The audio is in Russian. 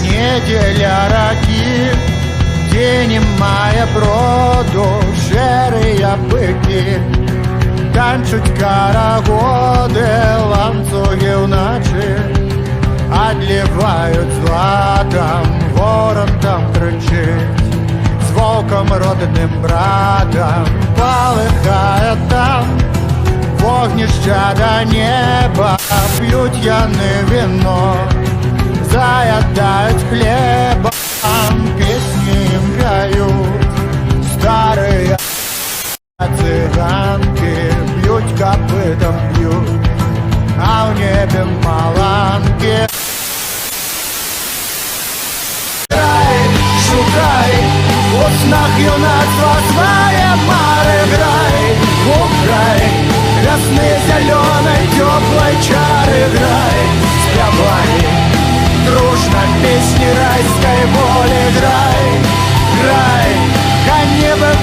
Неделя роки, тіні має броду, шерія бики, танчуть карагоди, ланцюги вночі, одлівають златом, ворон там кричить, з волком родним братом, полихає там вогнища до неба, п'ють яни вино, заядають хлебом, песни им поют старые цыганки, бьют копытом бьют, а в небе маланки. Шукай, у снах юнацтва свои мары грай, украй, весны зеленой теплой чары грай, спевай, дружно песни райской воли грай, грай, коневый